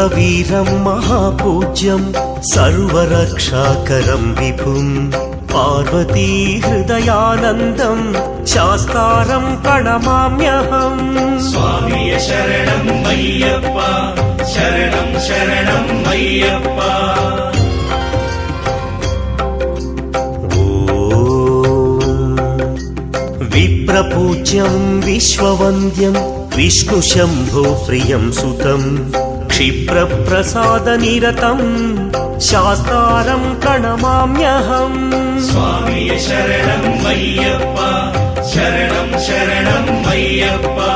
वीरं महापूज्यं सर्वरक्षाकरं विभुं पार्वती हृदयानन्दं शास्तारं प्रणमाम्यहम्। स्वामी शरणं मय्यप्पा, शरणं शरणं मय्यप्पा। विप्रपूज्यं विश्ववन्द्यं विष्णुशम्भो प्रियं सुतं क्षिप्रप्रसादनिरतं शास्तारं प्रणमाम्यहम्। स्वामी शरणं मय्यप्पा, शरणं शरणं मय्यप्पा।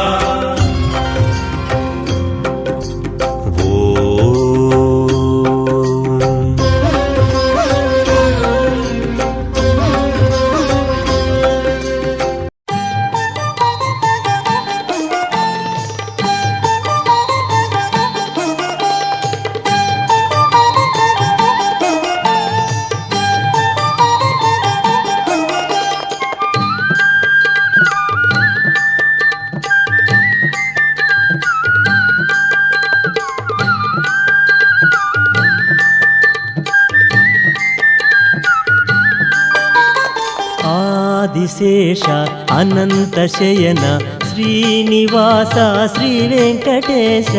ఆదిశేష అనంతశయన శ్రీనివాస శ్రీ వెంకటేశ।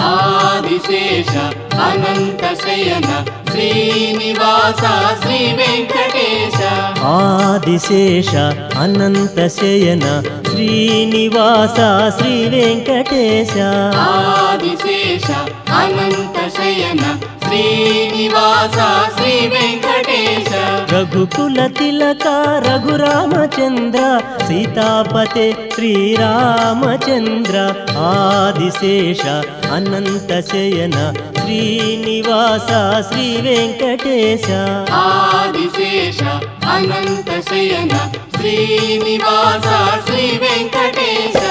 ఆదిశేష అనంతశయన శ్రీనివాస శ్రీ వెంకటేశ। ఆదిశేష అనంతశయన శ్రీనివాస శ్రీ వెంకటేశ। ఆదిశేష అనంతశయన శ్రీనివాస శ్రీ వెంకటేశ। రఘుకుల తిలక రఘురామచంద్ర సీతాపతే శ్రీరామచంద్ర। ఆదిశేష అనంతశయన శ్రీనివాస శ్రీ వెంకటేశ। ఆదిశేష అనంతశయన శ్రీనివాస శ్రీ వెంకటేశ।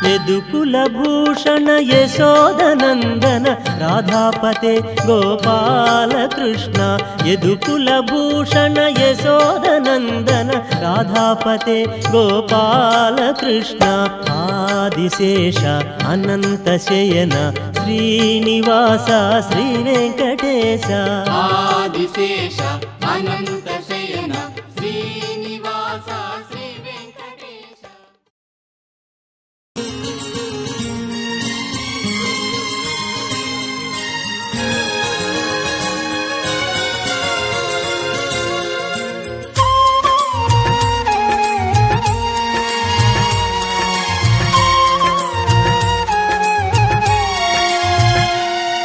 యదుకుల భూషణ యశోదనందన రాధాపతే గోపాలకృష్ణ। యదుకుల భూషణ యశోదనందన రాధాపతే గోపాలకృష్ణ। ఆదిశేష అనంతశయన శ్రీనివాస శ్రీ వెంకటేశ। ఆదిశేష అనంతశయన శ్రీనివాస శ్రీ వెంకటేశ।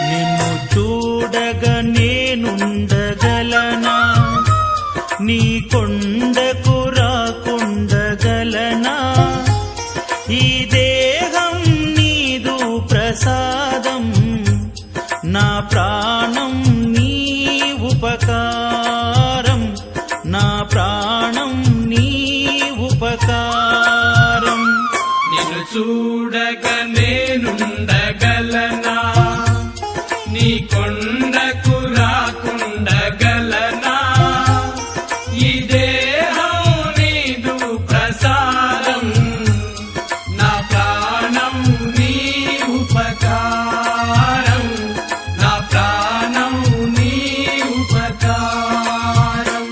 నిన్ను చూడగా నేనుండగలనా, నీ కొండకు రాకుండగలనా? ఈ దేహం నీదు ప్రసాదం, నా ప్రాణం నీ ఉపకారం, నా ప్రాణం నీ ఉపకారం। నిన్ను చూడగా నేనుండగలనా, నీ కొండకు రాకుండగలనా? ఈ దేహం నీదు ప్రసాదం, నా ప్రాణం నీ ఉపకారం, నా ప్రాణం నీ ఉపకారం।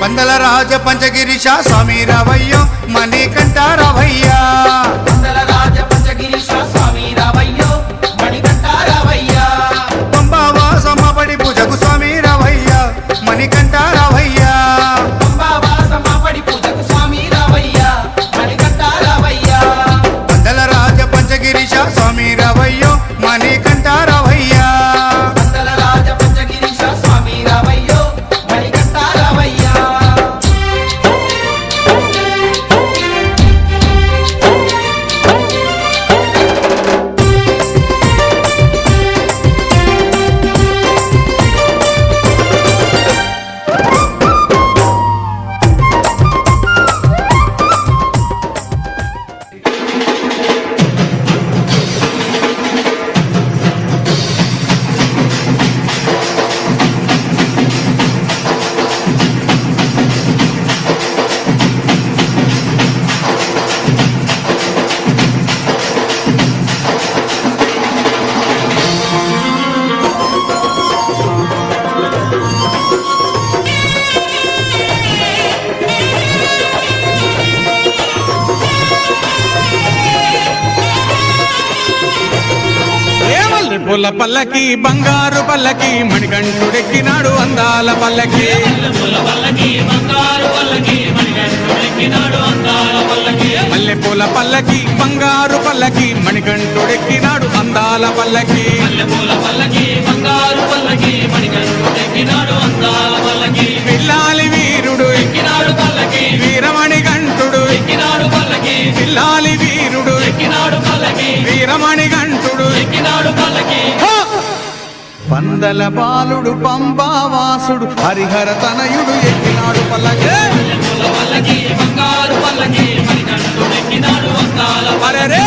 పందల రాజ పంచగిరీశ స్వామి రావయ్యో మణికంఠ రావయ్యా। పందల రాజ పంచగిరీశ స్వామి రావయ్యో మణికంఠ రావయ్యా। పంబావాసమ్మపడి పూజకు స్వామి రావయ్యా మణికంఠ రావయ్యా। పంబావాసమ్మపడి పూజకు స్వామి రావయ్యా మణికంఠ పూల పల్లకి బంగారు పల్లకి మణికంఠుడెక్కినాడు అందాల పల్లకి మల్లె పూల పల్లకి బంగారు పల్లకి మణికంఠుడెక్కినాడు అందాల పల్లకి పిల్లాలి వీరుడు వీరమణి గంటుడు పిల్లాలి వీరుడు వీరమణి గంటుడు పందల బాలుడు పంబావాసుడు హరిహర తనయుడు ఎక్కినాడు పల్లకి అరెరే!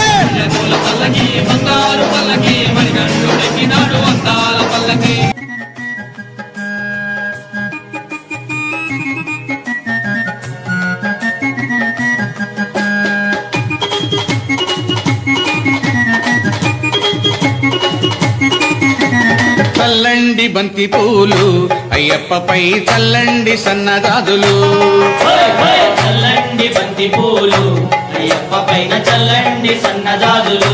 చల్లండి బంతి పూలు అయ్యప్పపై చల్లండి సన్నజాజులు చల్లండి బంతి పూలు అయ్యప్ప పైన చల్లండి సన్నజాజులు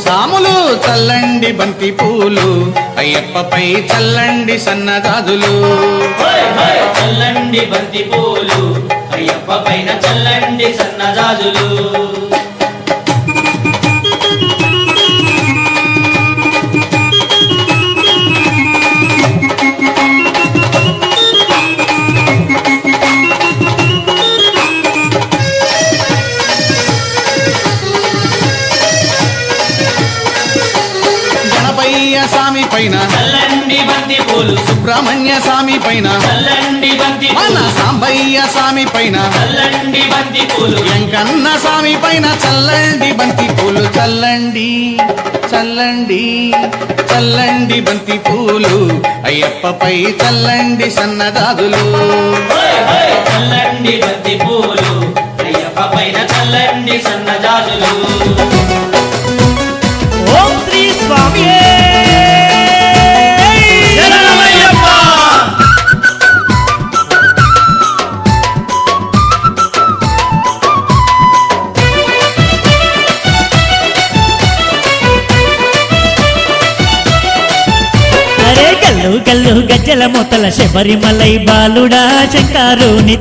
సాములు చల్లండి బంతి పూలు అయ్యప్పపై చల్లండి సన్నజాజులు చల్లండి బంతి పూలు అయ్యప్ప పైన చల్లండి సన్నజాజులు స్వామి పైన చల్లండి బంతి పూలు సుబ్రహ్మణ్య స్వామి పైన చల్లండి బంతి మన సాంబయ్య స్వామి పైన చల్లండి బంతి పూలు వెంకన్న స్వామి పైన చల్లండి బంతి పూలు చల్లండి చల్లండి చల్లండి బంతి పూలు అయ్యప్పపై చల్లండి సన్నజాజులు చల్లండి బంతి పూలు అయ్యప్ప పైన చల్లండి సన్నజాజులు ఓం శ్రీ స్వామి గల్లు గల్లు గజ్జల మొతల శబరిమలై బాలుడా శంకారుని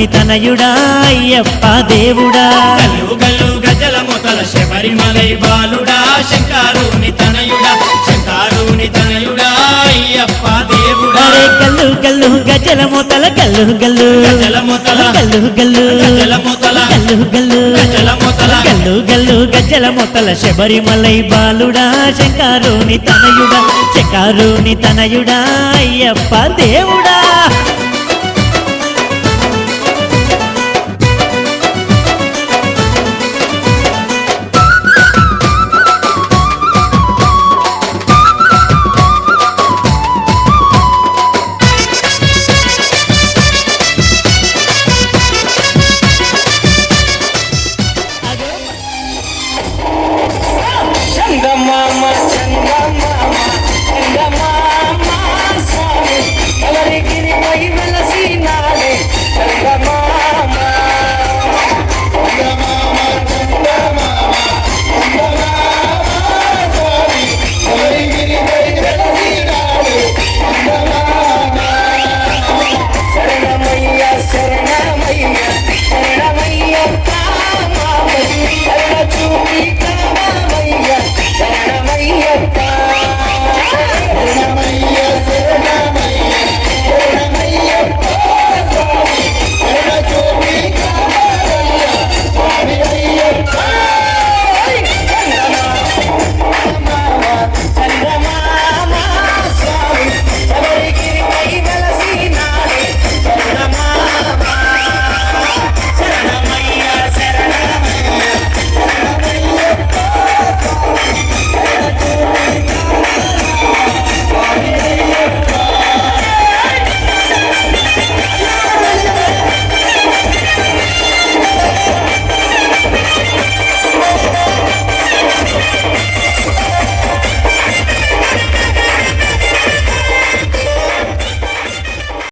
తనయుడా అయ్యప్ప దేవుడా గల్లు గల్లు గజల మొతల శబరిమలై బాలుడా శంకారుని తనయుడా అయ్యప్ప దేవుడా అరే గల్లు గల్లు గజ్జల మొతల గల్లు గల్లు గజల మొతల గల్లు గల్లు గజల మొతల గల్లు గల్లు గజల మొతల గల్లు గల్లు గజ్జల మొతల శబరిమలై బాలుడా శంకారుని తనయుడా అయ్యప్ప దేవుడా